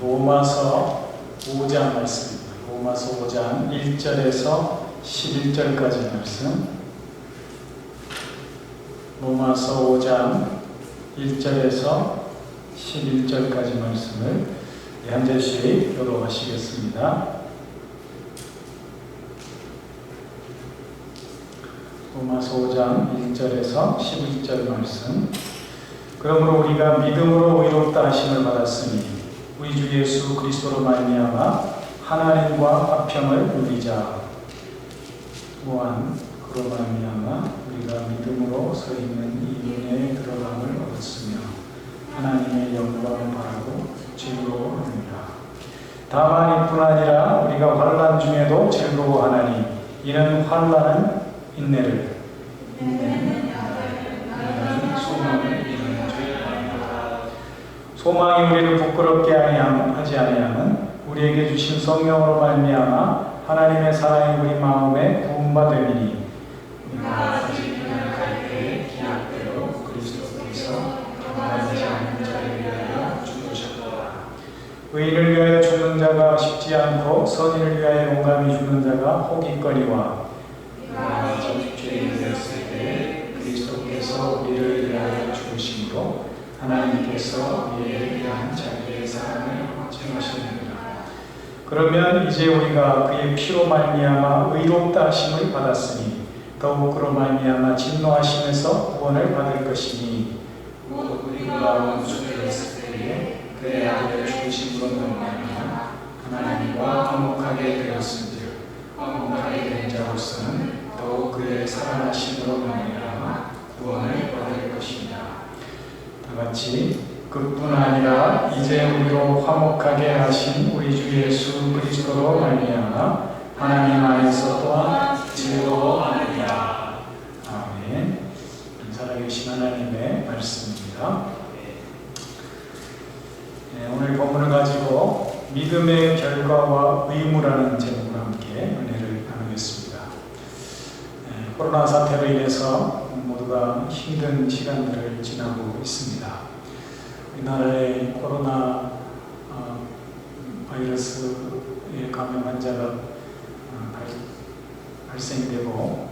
로마서 5장 말씀입니다. 로마서 5장 1절에서 11절까지 말씀. 로마서 5장 1절에서 11절까지 말씀을 한 절씩 교독하시겠습니다. 로마서 5장 1절에서 11절 말씀. 그러므로 우리가 믿음으로 의롭다 하심을 받았으니 우리 주 예수 그리스도로 말미암아 하나님과 화평을 누리자. 또한 그로 말미암아 우리가 믿음으로 서 있는 이 은혜에 들어감을 얻었으며 하나님의 영광을 바라고 즐거워하느니라. 다만 이뿐 아니라 우리가 환난 중에도 즐거워하나니 이는 환난은 인내를, 인내는 소망을 이루는 죄입니다. 소망이 우리를 부끄럽게 하지 아니하면 우리에게 주신 성령으로 말미암아 하나님의 사랑이 우리 마음에 부음받으리니 우리가 아직 갈 때에 기약대로 그리스도께서 변하지 않는 자를 위하여 죽으셨도다. 의인을 위하여 죽는 자가 쉽지 않고 선인을 위하여 용감히 죽는 자가 호기거리와 죄인이 되었을 때 그리스도께서 우리를 위하여 죽으심으로 하나님께서 우리를 위한 자기의 사랑을 확증하시느니라. 그러면 이제 우리가 그의 피로 말미암아 의롭다 하심을 받았으니 더욱 그로 말미암아 진노하심에서 구원을 받을 것이니 우리가 죽었을 때에 그의 아들의 죽으심으로 말미암아 하나님과 화목하게 되었은즉 화목하게 된 자로서는 더욱 그의 살아나심으로 말미암아 구원을 받을 것이니라. 다같이 그뿐 아니라 이제 우리로 화목하게 하신 우리 주 예수 그리스도로 말미암아 하나님 안에서 또한 즐거워하느니라. 아멘. 살아계신 하나님의 말씀입니다. 오늘 본문을 가지고 믿음의 결과와 의무라는 제목으로 함께 은혜를 나누겠습니다. 코로나 사태로 인해서 모두가 힘든 시간들을 지나고 있습니다. 우리나라에 코로나 바이러스에 감염 환자가 발생이 되고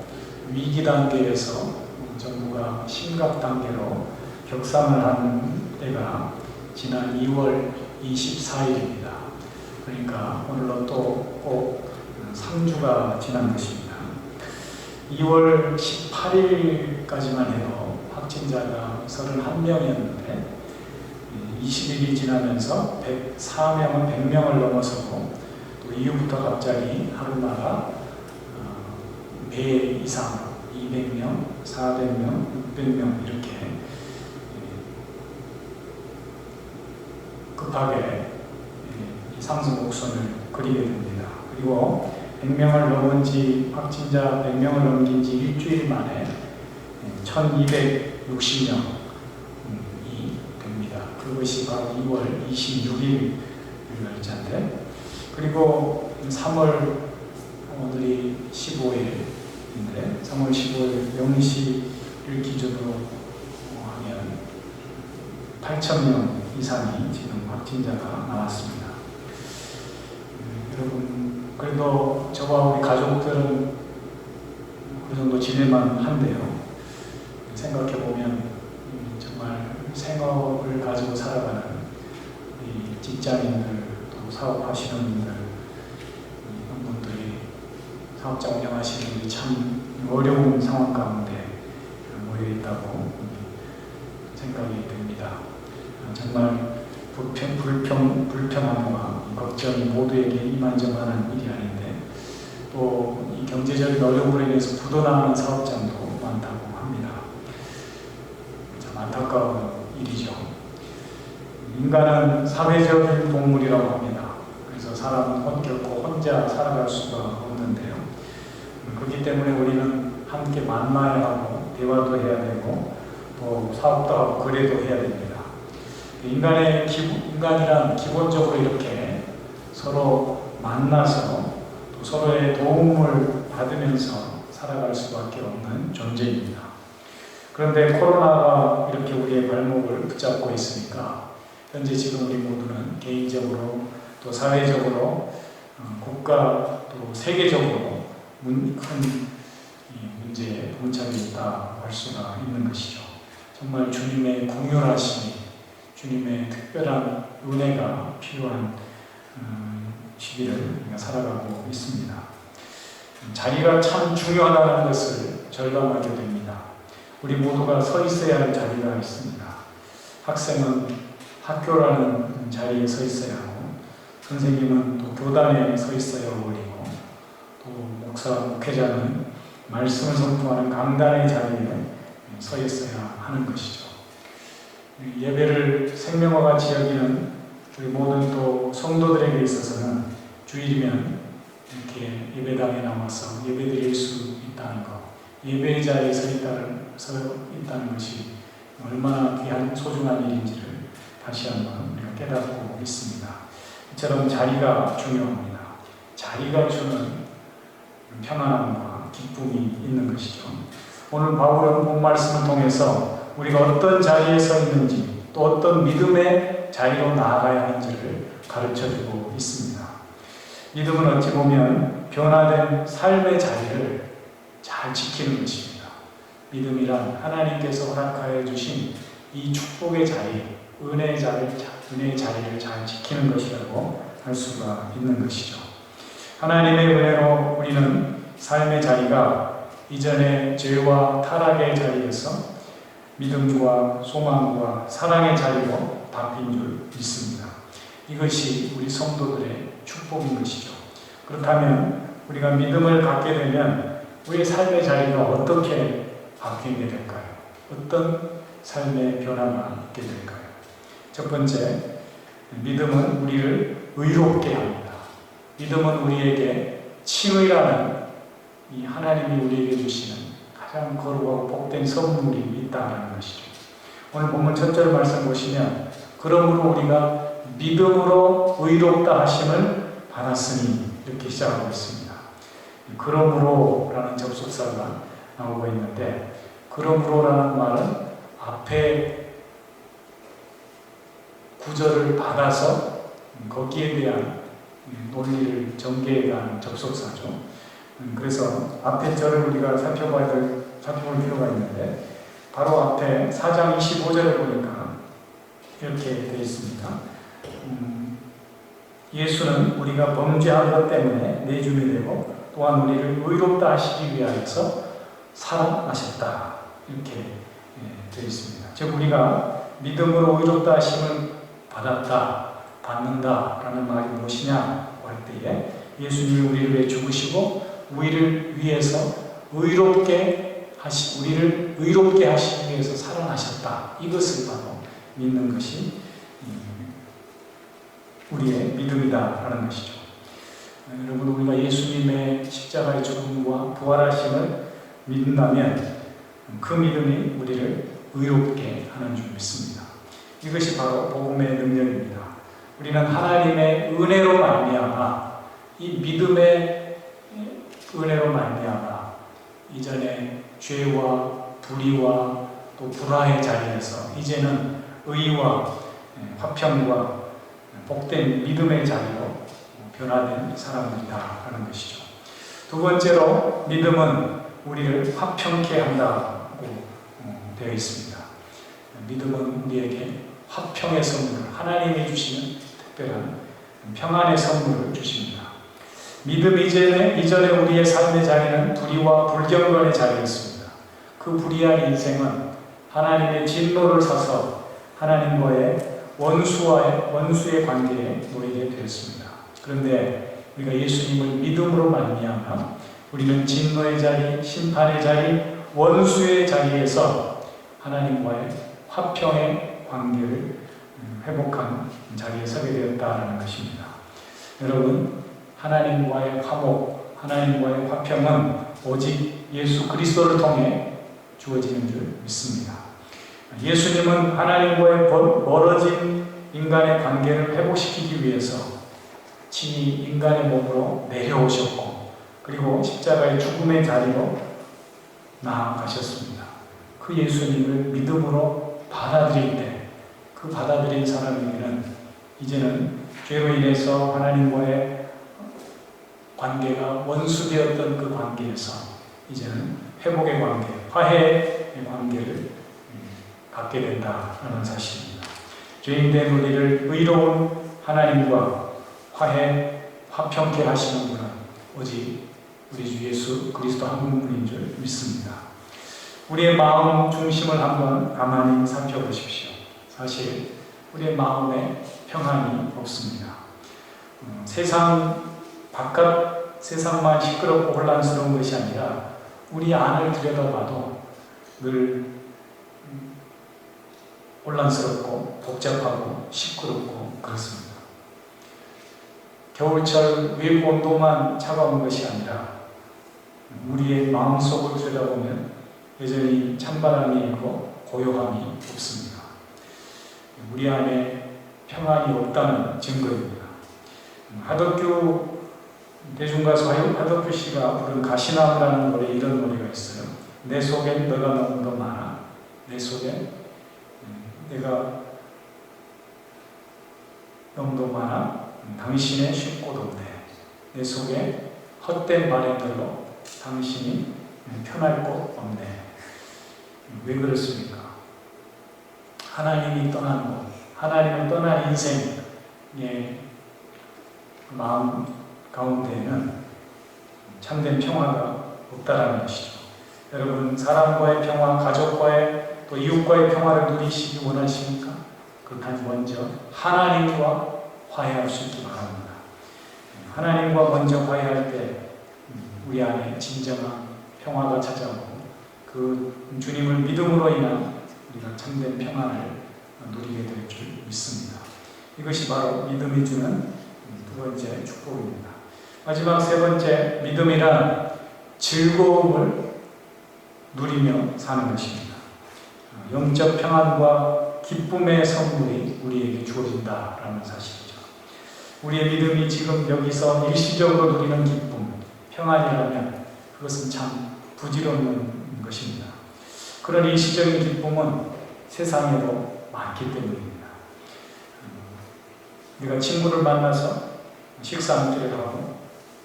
위기 단계에서 정부가 심각 단계로 격상을 한 때가 지난 2월 24일입니다. 그러니까 오늘로 또 꼭 3주가 지난 것입니다. 2월 18일까지만 해도 확진자가 31명이었는데 20일이 지나면서 104명은 100명을 넘어서고 또 이후부터 갑자기 하루마다 4배 이상 200명, 400명, 600명 이렇게 급하게 상승 곡선을 그리게 됩니다. 그리고 100명을 넘은 지 확진자 100명을 넘긴 지 일주일 만에 1260명이 됩니다. 그것이 바로 2월 26일 날짜인데, 그리고 3월 오늘이 15일인데 3월 15일 0시를 기준으로 하면 8,000명 이상이 지금 확진자가 나왔습니다. 여러분, 그래도 저와 우리 가족들은 그 정도 지낼만 한데요. 생각해보면 정말 생업을 가지고 살아가는 우리 직장인들, 또 사업하시는 분들, 이런 분들이 사업자 운영하시는 분들이 참 어려운 상황 가운데 모여있다고 생각이 됩니다. 정말 불평함과 걱정이 모두에게 이만저만한 일이 아닌데, 또 이 경제적인 어려움으로 인해서 부도나는 사업장도 많다고 합니다. 참 안타까운 일이죠. 인간은 사회적인 동물이라고 합니다. 그래서 사람은 결코 혼자 살아갈 수가 없는데요. 그렇기 때문에 우리는 함께 만나야 하고 대화도 해야 되고 또 사업도 하고 거래도 해야 됩니다. 인간이란 기본적으로 이렇게 서로 만나서 또 서로의 도움을 받으면서 살아갈 수밖에 없는 존재입니다. 그런데 코로나가 이렇게 우리의 발목을 붙잡고 있으니까 현재 지금 우리 모두는 개인적으로 또 사회적으로 국가 또 세계적으로 큰 문제에 봉착해 있다고 할 수가 있는 것이죠. 정말 주님의 긍휼하심이, 주님의 특별한 은혜가 필요한 시기를 우리가 살아가고 있습니다. 자리가 참 중요하다는 것을 절감하게 됩니다. 우리 모두가 서 있어야 할 자리가 있습니다. 학생은 학교라는 자리에 서 있어야 하고, 선생님은 또 교단에 서 있어야 어울리고, 또 목사, 목회자는 말씀을 선포하는 강단의 자리에 서 있어야 하는 것이죠. 예배를 생명과 같이 여기는 우리 모든 또 성도들에게 있어서는 주일이면 이렇게 예배당에 나와서 예배드릴 수 있다는 것, 예배의 자리에 서 있다는 것이 얼마나 귀한 소중한 일인지를 다시 한번 우리가 깨닫고 있습니다. 이처럼 자리가 중요합니다. 자리가 주는 평안함과 기쁨이 있는 것이죠. 오늘 바울은 본 말씀을 통해서 우리가 어떤 자리에 서 있는지, 또 어떤 믿음의 자리로 나아가야 하는지를 가르쳐주고 있습니다. 믿음은 어찌 보면 변화된 삶의 자리를 잘 지키는 것입니다. 믿음이란 하나님께서 허락하여 주신 이 축복의 자리, 은혜의 자리를 잘 지키는 것이라고 할 수가 있는 것이죠. 하나님의 은혜로 우리는 삶의 자리가 이전의 죄와 타락의 자리에서 믿음과 소망과 사랑의 자리로 바뀐 줄 믿습니다. 이것이 우리 성도들의 축복인 것이죠. 그렇다면 우리가 믿음을 갖게 되면 우리의 삶의 자리가 어떻게 바뀌게 될까요? 어떤 삶의 변화가 있게 될까요? 첫 번째, 믿음은 우리를 의롭게 합니다. 믿음은 우리에게 칭의라는 이 하나님이 우리에게 주시는 가장 거룩하고 복된 선물이 있다는 것이죠. 오늘 본문 첫 절 말씀 보시면, 그러므로 우리가 믿음으로 의롭다 하심을 받았으니, 이렇게 시작하고 있습니다. 그러므로라는 접속사가 나오고 있는데, 그러므로라는 말은 앞에 구절을 받아서 거기에 대한 논리를 전개해 가는 접속사죠. 그래서 앞에 절을 우리가 살펴볼 필요가 있는데, 바로 앞에 4장 25절에 보니까 이렇게 되어 있습니다. 예수는 우리가 범죄한 것 때문에 내줌이 되고, 또한 우리를 의롭다 하시기 위하여서 살아나셨다, 이렇게 되어 있습니다. 즉 우리가 믿음으로 의롭다 하심을 받는다 라는 말이 무엇이냐 할 때에, 예수님이 우리를 위해 죽으시고 우리를 의롭게 하시기 위해서 살아나셨다, 이것을 바로 믿는 것이 우리의 믿음이다라는 것이죠. 여러분, 우리가 예수님의 십자가의 죽음과 부활하심을 믿는다면 그 믿음이 우리를 의롭게 하는 줄 믿습니다. 이것이 바로 복음의 능력입니다. 우리는 하나님의 은혜로 말미암아, 이 믿음의 은혜로 말미암아 이전에 죄와 불의와 또 불화의 자리에서 이제는 의와 화평과 복된 믿음의 자리로 변화된 사람들이다 하는 것이죠. 두 번째로, 믿음은 우리를 화평케 한다고 되어 있습니다. 믿음은 우리에게 화평의 선물을, 하나님이 주시는 특별한 평안의 선물을 주십니다. 믿음 이전에 우리의 삶의 자리는 불의와 불경건의 자리였습니다. 그 불의한 인생은 하나님의 진노를 사서 하나님과의 원수의 관계에 놓이게 되었습니다. 그런데 우리가 예수님을 믿음으로 말미암아 우리는 진노의 자리, 심판의 자리, 원수의 자리에서 하나님과의 화평의 관계를 회복한 자리에 서게 되었다는 것입니다. 여러분, 하나님과의 화목, 하나님과의 화평은 오직 예수 그리스도를 통해 주어지는 줄 믿습니다. 예수님은 하나님과의 멀어진 인간의 관계를 회복시키기 위해서 친히 인간의 몸으로 내려오셨고, 그리고 십자가의 죽음의 자리로 나아가셨습니다. 그 예수님을 믿음으로 받아들일 때 그 받아들인 사람에게는 이제는 죄로 인해서 하나님과의 관계가 원수되었던 그 관계에서 이제는 회복의 관계, 화해의 관계를 갖게 된다는 사실입니다. 죄인된 우리를 의로운 하나님과 화평케 하시는 분은 오직 우리 주 예수 그리스도 한 분뿐인 줄 믿습니다. 우리의 마음 중심을 한번 가만히 살펴보십시오. 사실 우리의 마음에 평안이 없습니다. 세상만 시끄럽고 혼란스러운 것이 아니라 우리 안을 들여다봐도 늘 혼란스럽고 복잡하고 시끄럽고 그렇습니다. 겨울철 외부 온도만 차가운 것이 아니라 우리의 마음속을 들여다보면 여전히 찬바람이 있고 고요함이 없습니다. 우리 안에 평안이 없다는 증거입니다. 하덕규 대중가수 하덕규 씨가 부른 가시나무라는 노래에 이런 노래가 있어요. 내 속엔 너가 너무도 많아. 내 속엔 내가 너무도 많아. 당신의 쉴 곳 없네. 내 속에 헛된 바램들로 당신이 편할 곳 없네. 왜 그렇습니까? 하나님이 떠난 곳, 하나님을 떠난 인생의 마음 가운데에는 참된 평화가 없다라는 것이죠. 여러분, 사람과의 평화, 가족과의 또 이웃과의 평화를 누리시기 원하십니까? 그렇다면 먼저 하나님과 화해할 수 있기 바랍니다. 하나님과 먼저 화해할 때 우리 안에 진정한 평화가 찾아오고 그 주님을 믿음으로 인한 우리가 참된 평안을 누리게 될 줄 믿습니다. 이것이 바로 믿음이 주는 두 번째 축복입니다. 마지막 세 번째, 믿음이란 즐거움을 누리며 사는 것입니다. 영적 평안과 기쁨의 선물이 우리에게 주어진다라는 사실이죠. 우리의 믿음이 지금 여기서 일시적으로 누리는 기쁨, 평안이라면 그것은 참 부질없는 것입니다. 그런 일시적인 기쁨은 세상에도 많기 때문입니다. 우리가 친구를 만나서 식사 한 끼를 하고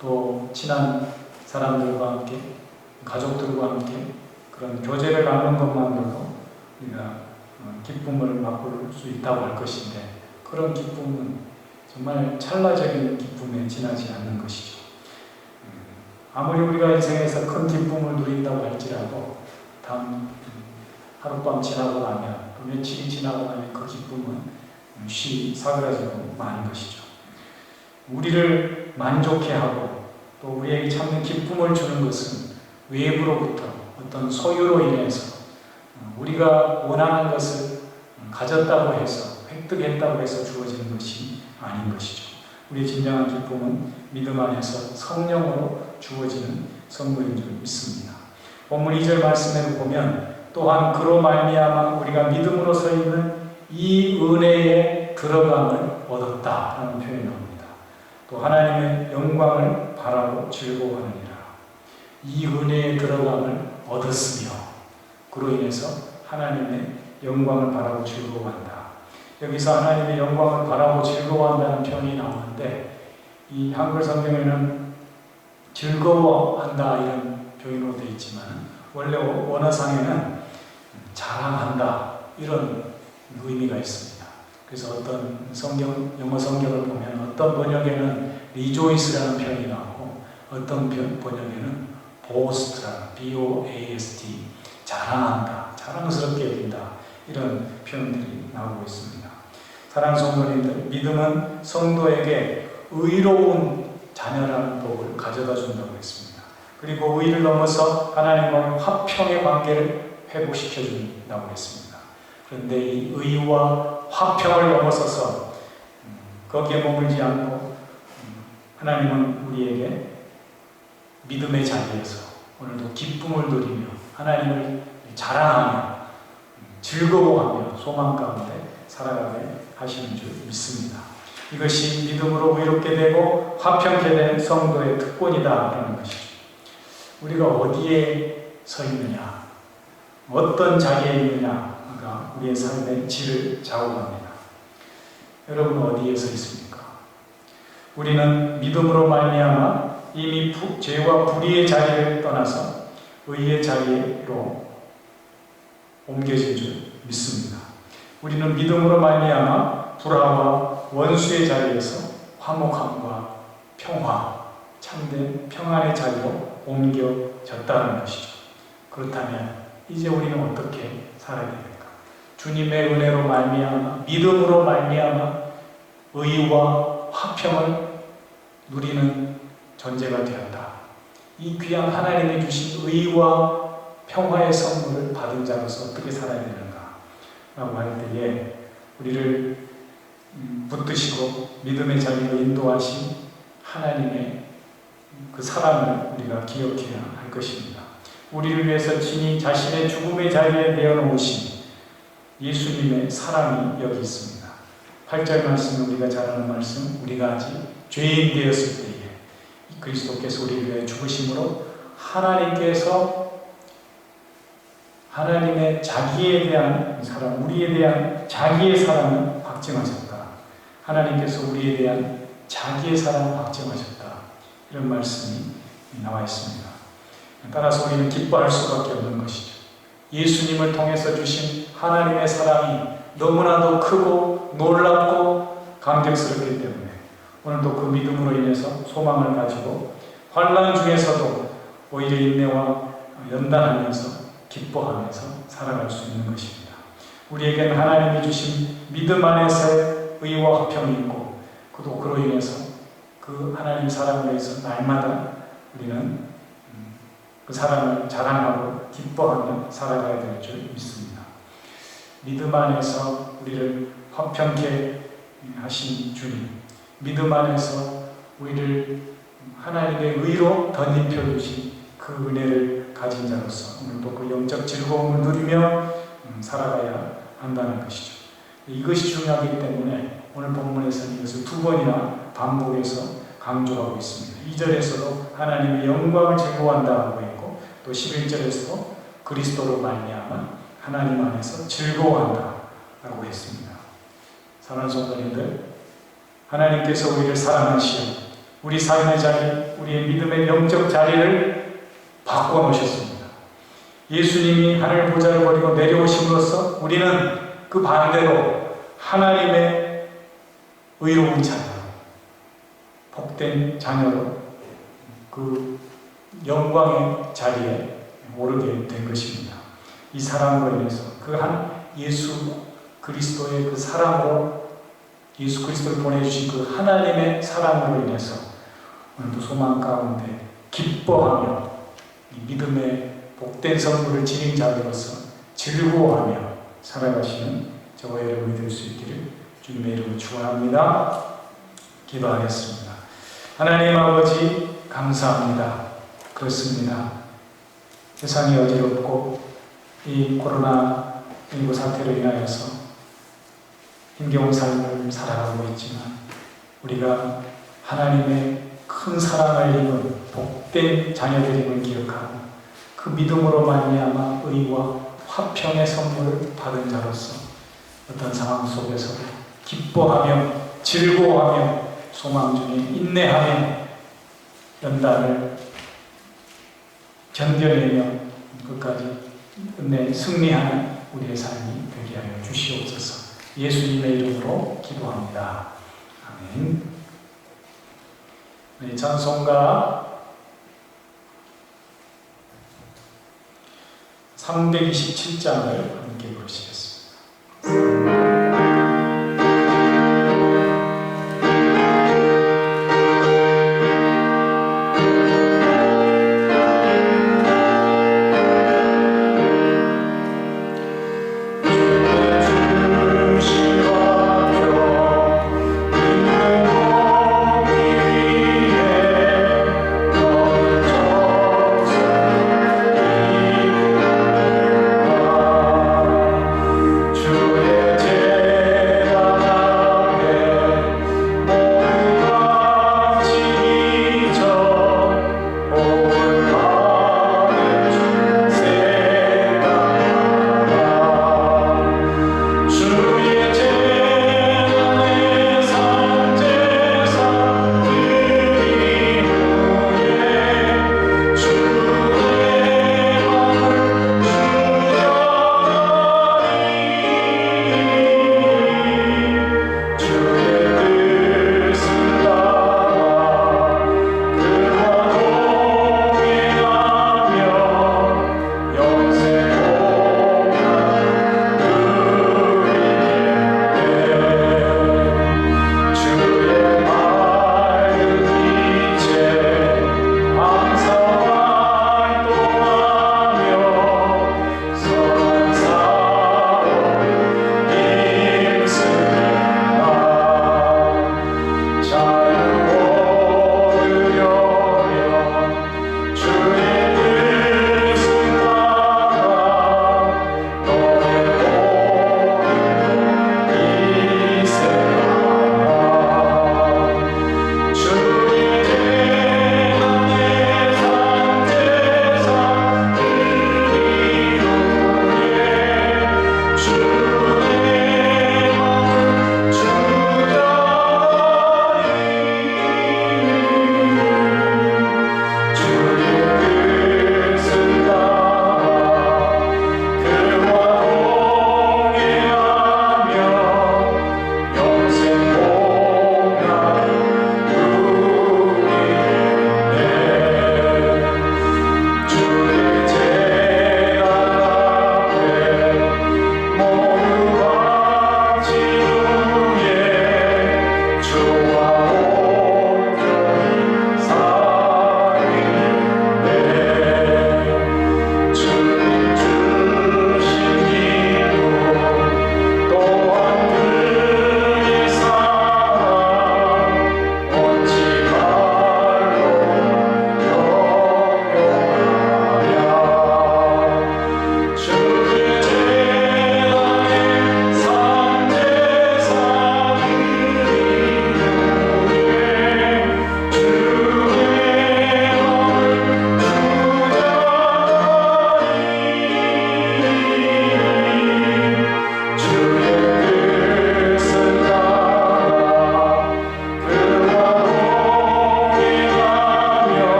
또 친한 사람들과 함께 가족들과 함께 그런 교제를 나누는 것만으로도 우리가 기쁨을 맛볼 수 있다고 할 것인데 그런 기쁨은 정말 찰나적인 기쁨에 지나지 않는 것이죠. 아무리 우리가 인생에서 큰 기쁨을 누린다고 할지라도 하룻밤 지나고 나면 또 며칠이 지나고 나면 그 기쁨은 사그라지고 마는 것이죠. 우리를 만족해 하고 또 우리에게 참는 기쁨을 주는 것은 외부로부터 어떤 소유로 인해서 우리가 원하는 것을 가졌다고 해서 획득했다고 해서 주어지는 것이 아닌 것이죠. 우리의 진정한 기쁨은 믿음 안에서 성령으로 주어지는 선물인 줄 믿습니다. 본문 2절 말씀을 보면 또한 그로 말미암아 우리가 믿음으로 서 있는 이 은혜에 들어감을 얻었다라는 표현이 나옵니다. 또 하나님의 영광을 바라고 즐거워하느니라. 이 은혜에 들어감을 얻었으며 그로 인해서 하나님의 영광을 바라고 즐거워한다. 여기서 하나님의 영광을 바라고 즐거워한다는 표현이 나오는데 이 한글 성경에는 즐거워한다 이런 표현으로 되어 있지만 원래 원어상에는 자랑한다 이런 의미가 있습니다. 그래서 어떤 영어 성경을 보면 어떤 번역에는 rejoice라는 표현이 나오고 어떤 번역에는 boast라는 B-O-A-S-T 자랑한다, 자랑스럽게 여긴다 이런 표현들이 나오고 있습니다. 사랑하는 성도님들, 믿음은 성도에게 의로운 자녀라는 복을 가져다 준다고 했습니다. 그리고 의를 넘어서 하나님과의 화평의 관계를 회복시켜 준다고 했습니다. 그런데 이 의와 화평을 넘어서서 거기에 머물지 않고 하나님은 우리에게 믿음의 자리에서 오늘도 기쁨을 누리며 하나님을 자랑하며 즐거워하며 소망 가운데 살아가게 하시는 줄 믿습니다. 이것이 믿음으로 의롭게 되고 화평케 된 성도의 특권이다라는 것이죠. 우리가 어디에 서 있느냐, 어떤 자리에 있느냐가 우리의 삶의 질을 좌우합니다. 여러분 어디에 서 있습니까? 우리는 믿음으로 말미암아 이미 죄와 불의의 자리를 떠나서 의의 자리로 옮겨진 줄 믿습니다. 우리는 믿음으로 말미암아 불화와 원수의 자리에서 화목함과 평화, 참된 평안의 자리로 옮겨졌다는 것이죠. 그렇다면 이제 우리는 어떻게 살아야 됩니까? 주님의 은혜로 말미암아 믿음으로 말미암아 의와 화평을 누리는 존재가 되었다. 이 귀한 하나님이 주신 의와 평화의 선물을 받은 자로서 어떻게 살아야 되는가 라고 할 때에 우리를 붙드시고 믿음의 자리로 인도하신 하나님의 그 사랑을 우리가 기억해야 할 것입니다. 우리를 위해서 친히 자신의 죽음의 자리에 내어놓으신 예수님의 사랑이 여기 있습니다. 8절 말씀 우리가 잘 아는 말씀, 우리가 아직 죄인 되었을 때에 그리스도께서 우리를 위해 죽으심으로 하나님께서 하나님의 자기에 대한 사랑, 우리에 대한 자기의 사랑을 확증하셨다. 하나님께서 우리에 대한 자기의 사랑을 확증하셨다. 이런 말씀이 나와 있습니다. 따라서 우리는 기뻐할 수밖에 없는 것이죠. 예수님을 통해서 주신 하나님의 사랑이 너무나도 크고 놀랍고 감격스럽기 때문에 오늘도 그 믿음으로 인해서 소망을 가지고 환난 중에서도 오히려 인내와 연단하면서 기뻐하면서 살아갈 수 있는 것입니다. 우리에게는 하나님이 주신 믿음 안에서의 의와 화평이 있고 또 그로 인해서 그 하나님 사랑을 위해서 날마다 우리는 그 사랑을 자랑하고 기뻐하며 살아가야 될 줄 믿습니다. 믿음 안에서 우리를 화평케 하신 주님, 믿음 안에서 우리를 하나님의 의로 덧입혀 주신 그 은혜를 가진 자로서 오늘도 그 영적 즐거움을 누리며 살아가야 한다는 것이죠. 이것이 중요하기 때문에 오늘 본문에서는 이것을 두 번이나 반복해서 강조하고 있습니다. 2절에서도 하나님의 영광을 제공한다고 했고 또 11절에서도 그리스도로 말미암아 하나님 안에서 즐거워한다라고 했습니다. 사랑하는 성도님들, 하나님께서 우리를 사랑하시어 우리 삶의 자리, 우리의 믿음의 영적 자리를 바꿔놓으셨습니다. 예수님이 하늘 보좌를 버리고 내려오심으로써 우리는 그 반대로 하나님의 의로운 자녀, 복된 자녀로 그 영광의 자리에 오르게 된 것입니다. 이 사랑으로 인해서 그 한 예수 그리스도의 그 사랑으로 예수 그리스도를 보내주신 그 하나님의 사랑으로 인해서 오늘도 소망 가운데 기뻐하며 믿음의 복된 선물을 지닌 자들로서 즐거워하며 살아가시는 저와 여러분이 될 수 있기를 주님의 이름으로 축원합니다. 기도하겠습니다. 하나님 아버지 감사합니다. 그렇습니다. 세상이 어지럽고 이 코로나19 사태로 인하여서 힘겨운 삶을 살아가고 있지만 우리가 하나님의 큰 사랑을 입은 복된 자녀들임을 기억하고 그 믿음으로 말미암아 의와 화평의 선물을 받은 자로서 어떤 상황 속에서도 기뻐하며 즐거워하며 소망 중에 인내하며 연단을 견뎌내며 끝까지 승리하는 우리의 삶이 되게 하여 주시옵소서. 예수님의 이름으로 기도합니다. 아멘. 네, 찬송가 327장을 함께 부르시겠습니다.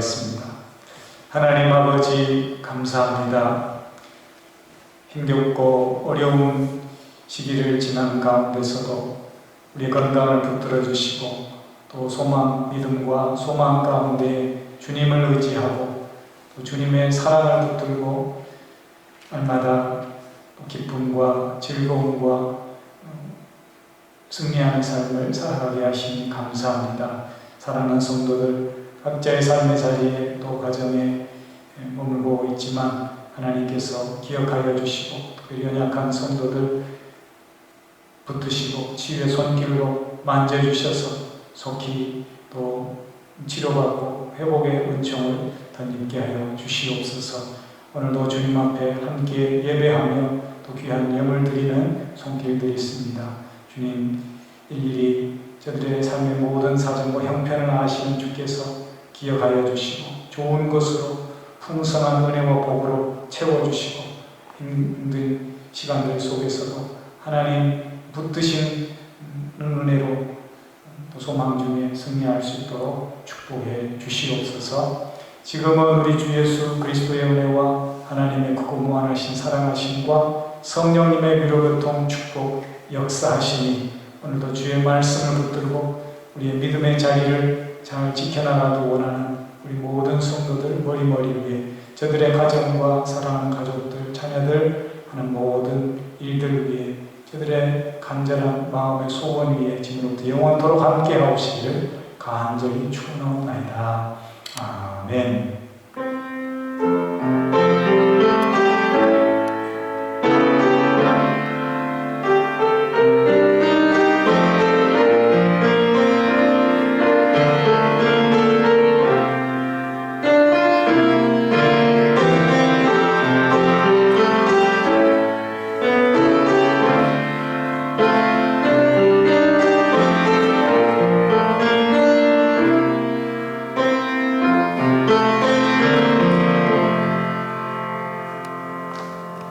기도하겠습니다. 하나님 아버지 감사합니다. 힘겹고 어려운 시기를 지난 가운데서도 우리의 건강을 붙들어 주시고 또 소망, 믿음과 소망 가운데 주님을 의지하고 또 주님의 사랑을 붙들고 날마다 기쁨과 즐거움과 승리하는 삶을 살아가게 하시니 감사합니다. 사랑하는 성도들 각자의 삶의 자리에 또 가정에 머물고 있지만 하나님께서 기억하여 주시고 그 연약한 성도들 붙드시고 치유의 손길로 만져주셔서 속히 또 치료받고 회복의 은총을 덧입게 하여 주시옵소서. 오늘도 주님 앞에 함께 예배하며 또 귀한 예물 드리는 손길들이 있습니다. 주님 일일이 저들의 삶의 모든 사정과 형편을 아시는 주께서 기억하여 주시고 좋은 것으로 풍성한 은혜와 복으로 채워주시고 힘든 시간들 속에서도 하나님 붙드신 은혜로 또 소망 중에 승리할 수 있도록 축복해 주시옵소서. 지금은 우리 주 예수 그리스도의 은혜와 하나님의 크고 무한하신 사랑하심과 성령님의 위로교통 축복 역사하시니 오늘도 주의 말씀을 붙들고 우리의 믿음의 자리를 잘 지켜나가기 원하는 우리 모든 성도들 머리머리 위에 저들의 가정과 사랑하는 가족들, 자녀들 하는 모든 일들 위에 저들의 간절한 마음의 소원 위에 지금부터 영원토록 함께 하시기를 간절히 축원하옵나이다. 아멘.